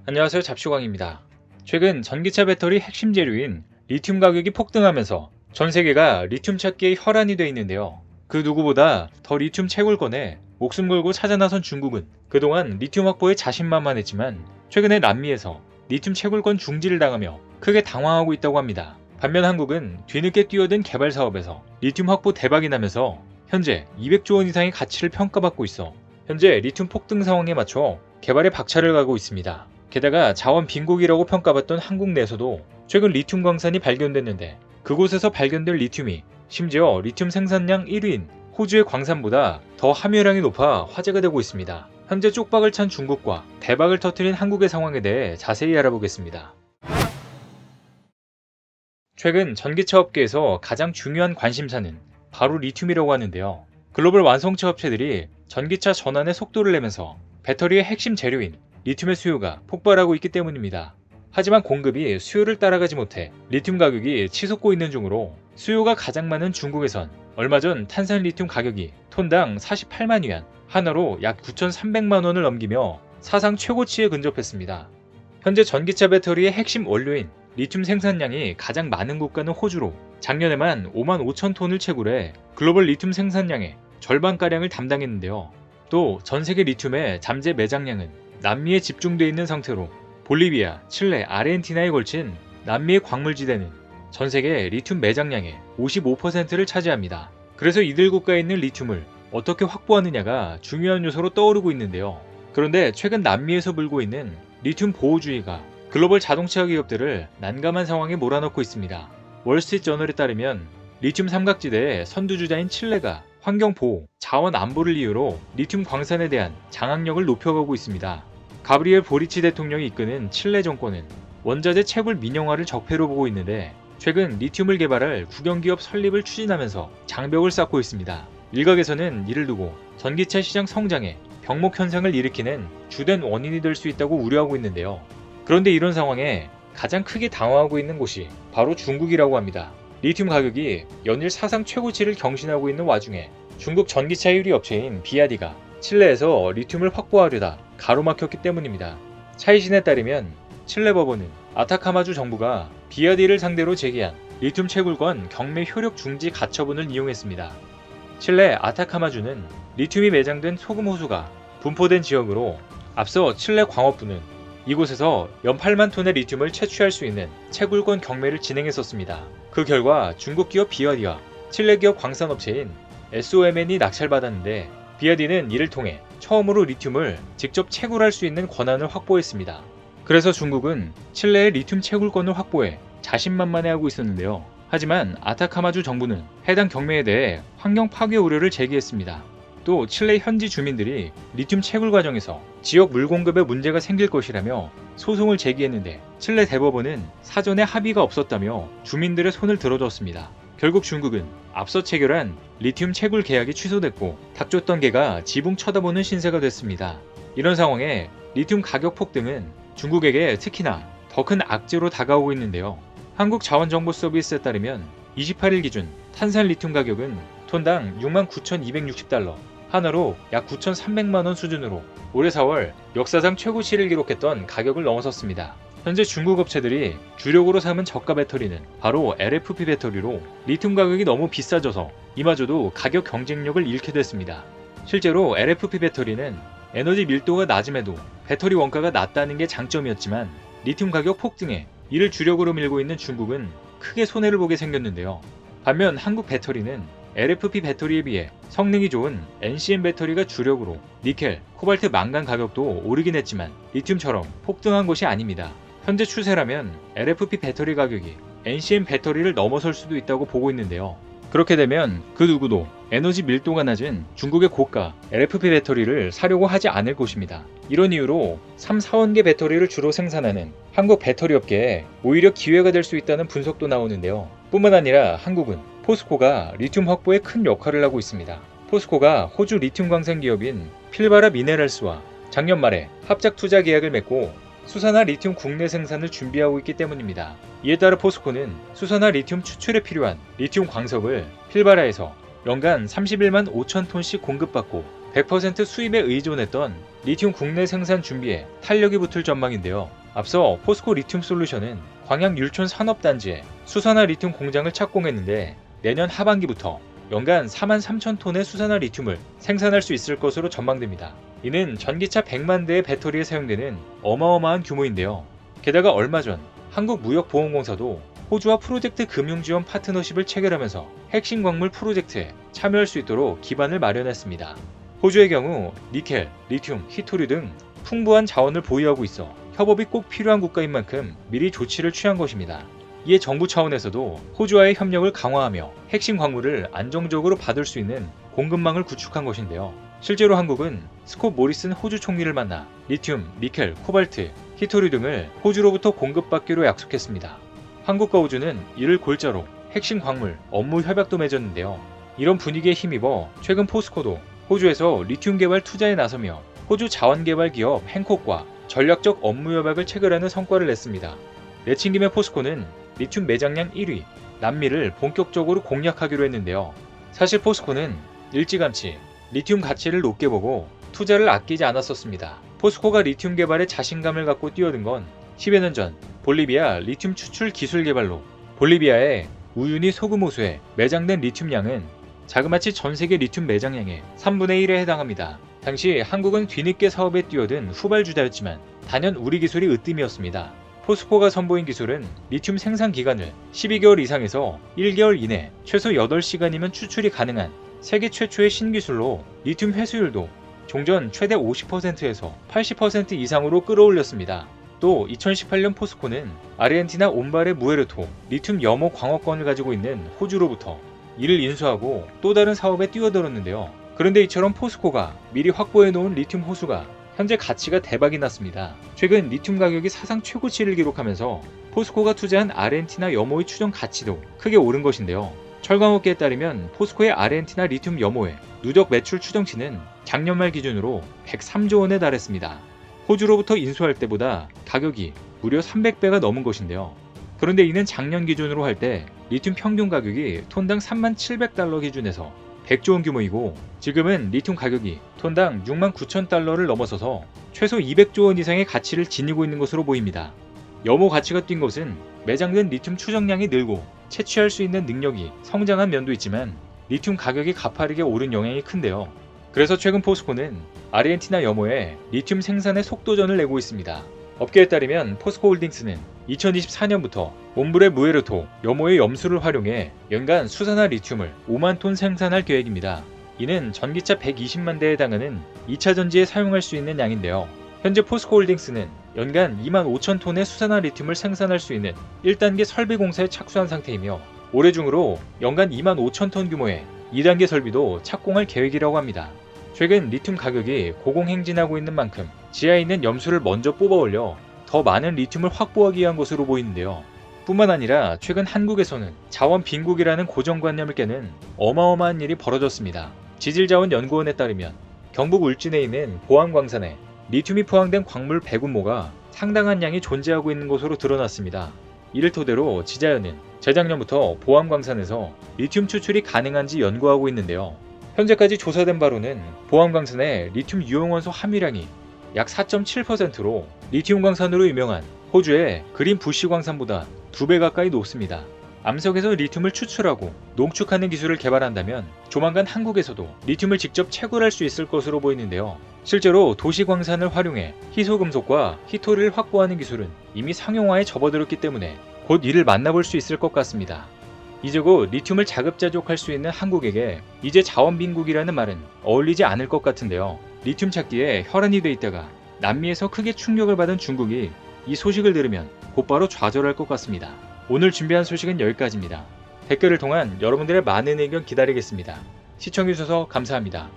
안녕하세요. 잡쇼광입니다. 최근 전기차 배터리 핵심 재료인 리튬 가격이 폭등하면서 전 세계가 리튬 찾기에 혈안이 돼 있는데요. 그 누구보다 더 리튬 채굴권에 목숨 걸고 찾아 나선 중국은 그동안 리튬 확보에 자신만만했지만 최근에 남미에서 리튬 채굴권 중지를 당하며 크게 당황하고 있다고 합니다. 반면 한국은 뒤늦게 뛰어든 개발 사업에서 리튬 확보 대박이 나면서 현재 200조 원 이상의 가치를 평가받고 있어 현재 리튬 폭등 상황에 맞춰 개발에 박차를 가고 있습니다. 게다가 자원 빈곡이라고 평가받던 한국 내에서도 최근 리튬 광산이 발견됐는데 그곳에서 발견될 리튬이 심지어 리튬 생산량 1위인 호주의 광산보다 더 함유량이 높아 화제가 되고 있습니다. 현재 쪽박을 찬 중국과 대박을 터뜨린 한국의 상황에 대해 자세히 알아보겠습니다. 최근 전기차 업계에서 가장 중요한 관심사는 바로 리튬이라고 하는데요. 글로벌 완성차 업체들이 전기차 전환의 속도를 내면서 배터리의 핵심 재료인 리튬의 수요가 폭발하고 있기 때문입니다. 하지만 공급이 수요를 따라가지 못해 리튬 가격이 치솟고 있는 중으로 수요가 가장 많은 중국에선 얼마 전 탄산 리튬 가격이 톤당 48만 위안, 하나로 약 9,300만 원을 넘기며 사상 최고치에 근접했습니다. 현재 전기차 배터리의 핵심 원료인 리튬 생산량이 가장 많은 국가는 호주로 작년에만 5만 5천 톤을 채굴해 글로벌 리튬 생산량의 절반가량을 담당했는데요. 또 전 세계 리튬의 잠재 매장량은 남미에 집중되어 있는 상태로 볼리비아, 칠레, 아르헨티나에 걸친 남미의 광물지대는 전 세계 리튬 매장량의 55%를 차지합니다. 그래서 이들 국가에 있는 리튬을 어떻게 확보하느냐가 중요한 요소로 떠오르고 있는데요. 그런데 최근 남미에서 불고 있는 리튬 보호주의가 글로벌 자동차 기업들을 난감한 상황에 몰아넣고 있습니다. 월스트리트저널에 따르면 리튬 삼각지대의 선두주자인 칠레가 환경보호, 자원 안보를 이유로 리튬 광산에 대한 장악력을 높여가고 있습니다. 가브리엘 보리치 대통령이 이끄는 칠레 정권은 원자재 채굴 민영화를 적폐로 보고 있는데 최근 리튬을 개발할 국영기업 설립을 추진하면서 장벽을 쌓고 있습니다. 일각에서는 이를 두고 전기차 시장 성장에 병목 현상을 일으키는 주된 원인이 될 수 있다고 우려하고 있는데요. 그런데 이런 상황에 가장 크게 당황하고 있는 곳이 바로 중국이라고 합니다. 리튬 가격이 연일 사상 최고치를 경신하고 있는 와중에 중국 전기차 유리 업체인 비아디가 칠레에서 리튬을 확보하려다 가로막혔기 때문입니다. 차이신에 따르면 칠레 법원은 아타카마주 정부가 비아디를 상대로 제기한 리튬 채굴권 경매 효력 중지 가처분을 이용했습니다. 칠레 아타카마주는 리튬이 매장된 소금 호수가 분포된 지역으로 앞서 칠레 광업부는 이곳에서 연 8만 톤의 리튬을 채취할 수 있는 채굴권 경매를 진행했었습니다. 그 결과 중국 기업 비아디와 칠레 기업 광산업체인 SOMN이 낙찰받았는데 비아디는 이를 통해 처음으로 리튬을 직접 채굴할 수 있는 권한을 확보했습니다. 그래서 중국은 칠레의 리튬 채굴권을 확보해 자신만만해하고 있었는데요. 하지만 아타카마주 정부는 해당 경매에 대해 환경 파괴 우려를 제기했습니다. 또 칠레 현지 주민들이 리튬 채굴 과정에서 지역 물 공급에 문제가 생길 것이라며 소송을 제기했는데 칠레 대법원은 사전에 합의가 없었다며 주민들의 손을 들어줬습니다. 결국 중국은 앞서 체결한 리튬 채굴 계약이 취소됐고 닥쳤던 개가 지붕 쳐다보는 신세가 됐습니다. 이런 상황에 리튬 가격 폭등은 중국에게 특히나 더 큰 악재로 다가오고 있는데요. 한국자원정보서비스에 따르면 28일 기준 탄산 리튬 가격은 톤당 69,260달러, 하나로 약 9,300만원 수준으로 올해 4월 역사상 최고치를 기록했던 가격을 넘어섰습니다. 현재 중국 업체들이 주력으로 삼은 저가 배터리는 바로 LFP 배터리로 리튬 가격이 너무 비싸져서 이마저도 가격 경쟁력을 잃게 됐습니다. 실제로 LFP 배터리는 에너지 밀도가 낮음에도 배터리 원가가 낮다는 게 장점이었지만 리튬 가격 폭등에 이를 주력으로 밀고 있는 중국은 크게 손해를 보게 생겼는데요. 반면 한국 배터리는 LFP 배터리에 비해 성능이 좋은 NCM 배터리가 주력으로 니켈, 코발트, 망간 가격도 오르긴 했지만 리튬처럼 폭등한 것이 아닙니다. 현재 추세라면 LFP 배터리 가격이 NCM 배터리를 넘어설 수도 있다고 보고 있는데요. 그렇게 되면 그 누구도 에너지 밀도가 낮은 중국의 고가 LFP 배터리를 사려고 하지 않을 것입니다. 이런 이유로 3, 4원계 배터리를 주로 생산하는 한국 배터리 업계에 오히려 기회가 될 수 있다는 분석도 나오는데요. 뿐만 아니라 한국은 포스코가 리튬 확보에 큰 역할을 하고 있습니다. 포스코가 호주 리튬 광산 기업인 필바라 미네랄스와 작년 말에 합작 투자 계약을 맺고 수산화 리튬 국내 생산을 준비하고 있기 때문입니다. 이에 따라 포스코는 수산화 리튬 추출에 필요한 리튬 광석을 필바라에서 연간 31만 5천 톤씩 공급받고 100% 수입에 의존했던 리튬 국내 생산 준비에 탄력이 붙을 전망인데요. 앞서 포스코 리튬 솔루션은 광양 율촌 산업단지에 수산화 리튬 공장을 착공했는데 내년 하반기부터 연간 43,000톤의 수산화 리튬을 생산할 수 있을 것으로 전망됩니다. 이는 전기차 100만 대의 배터리에 사용되는 어마어마한 규모인데요. 게다가 얼마 전 한국무역보험공사도 호주와 프로젝트 금융지원 파트너십을 체결하면서 핵심 광물 프로젝트에 참여할 수 있도록 기반을 마련했습니다. 호주의 경우 니켈, 리튬, 히토류 등 풍부한 자원을 보유하고 있어 협업이 꼭 필요한 국가인 만큼 미리 조치를 취한 것입니다. 이에 정부 차원에서도 호주와의 협력을 강화하며 핵심 광물을 안정적으로 받을 수 있는 공급망을 구축한 것인데요. 실제로 한국은 스콧 모리슨 호주 총리를 만나 리튬, 니켈, 코발트, 히토류 등을 호주로부터 공급받기로 약속했습니다. 한국과 호주는 이를 골자로 핵심 광물, 업무 협약도 맺었는데요. 이런 분위기에 힘입어 최근 포스코도 호주에서 리튬 개발 투자에 나서며 호주 자원개발 기업 행콕과 전략적 업무 협약을 체결하는 성과를 냈습니다. 내친 김에 포스코는 리튬 매장량 1위, 남미를 본격적으로 공략하기로 했는데요. 사실 포스코는 일찌감치 리튬 가치를 높게 보고 투자를 아끼지 않았었습니다. 포스코가 리튬 개발에 자신감을 갖고 뛰어든 건 10여 년 전 볼리비아 리튬 추출 기술 개발로 볼리비아의 우유니 소금 호수에 매장된 리튬 양은 자그마치 전 세계 리튬 매장량의 3분의 1에 해당합니다. 당시 한국은 뒤늦게 사업에 뛰어든 후발주자였지만 단연 우리 기술이 으뜸이었습니다. 포스코가 선보인 기술은 리튬 생산 기간을 12개월 이상에서 1개월 이내 최소 8시간이면 추출이 가능한 세계 최초의 신기술로 리튬 회수율도 종전 최대 50%에서 80% 이상으로 끌어올렸습니다. 또 2018년 포스코는 아르헨티나 온바레 무에르토 리튬 염호 광업권을 가지고 있는 호주로부터 이를 인수하고 또 다른 사업에 뛰어들었는데요. 그런데 이처럼 포스코가 미리 확보해놓은 리튬 호수가 현재 가치가 대박이 났습니다. 최근 리튬 가격이 사상 최고치를 기록하면서 포스코가 투자한 아르헨티나 염호의 추정 가치도 크게 오른 것인데요. 철강업계에 따르면 포스코의 아르헨티나 리튬 염호의 누적 매출 추정치는 작년 말 기준으로 103조 원에 달했습니다. 호주로부터 인수할 때보다 가격이 무려 300배가 넘은 것인데요. 그런데 이는 작년 기준으로 할 때 리튬 평균 가격이 톤당 37,700달러 기준에서 100조 원 규모이고 지금은 리튬 가격이 톤당 69,000달러를 넘어서서 최소 200조 원 이상의 가치를 지니고 있는 것으로 보입니다. 염호 가치가 뛴 것은 매장된 리튬 추정량이 늘고 채취할 수 있는 능력이 성장한 면도 있지만 리튬 가격이 가파르게 오른 영향이 큰데요. 그래서 최근 포스코는 아르헨티나 염호에 리튬 생산의 속도전을 내고 있습니다. 업계에 따르면 포스코홀딩스는 2024년부터 옴브레 무에르토 염호의 염수를 활용해 연간 수산화 리튬을 5만 톤 생산할 계획입니다. 이는 전기차 120만 대에 해당하는 2차 전지에 사용할 수 있는 양인데요. 현재 포스코홀딩스는 연간 2만 5천 톤의 수산화 리튬을 생산할 수 있는 1단계 설비 공사에 착수한 상태이며 올해 중으로 연간 2만 5천 톤 규모의 2단계 설비도 착공할 계획이라고 합니다. 최근 리튬 가격이 고공행진하고 있는 만큼 지하에 있는 염수를 먼저 뽑아 올려 더 많은 리튬을 확보하기 위한 것으로 보이는데요. 뿐만 아니라 최근 한국에서는 자원 빈국이라는 고정관념을 깨는 어마어마한 일이 벌어졌습니다. 지질자원연구원에 따르면 경북 울진에 있는 보안광산에 리튬이 포함된 광물 배군모가 상당한 양이 존재하고 있는 것으로 드러났습니다. 이를 토대로 지자연은 재작년부터 보안광산에서 리튬 추출이 가능한지 연구하고 있는데요. 현재까지 조사된 바로는 보안광산의 리튬 유용원소 함유량이 약 4.7%로 리튬 광산으로 유명한 호주의 그린 부시 광산보다 2배 가까이 높습니다. 암석에서 리튬을 추출하고 농축하는 기술을 개발한다면 조만간 한국에서도 리튬을 직접 채굴할 수 있을 것으로 보이는데요. 실제로 도시광산을 활용해 희소금속과 히토리를 확보하는 기술은 이미 상용화에 접어들었기 때문에 곧 이를 만나볼 수 있을 것 같습니다. 이제 곧 리튬을 자급자족할 수 있는 한국에게 이제 자원빈국이라는 말은 어울리지 않을 것 같은데요. 리튬 찾기에 혈안이 돼 있다가 남미에서 크게 충격을 받은 중국이 이 소식을 들으면 곧바로 좌절할 것 같습니다. 오늘 준비한 소식은 여기까지입니다. 댓글을 통한 여러분들의 많은 의견 기다리겠습니다. 시청해주셔서 감사합니다.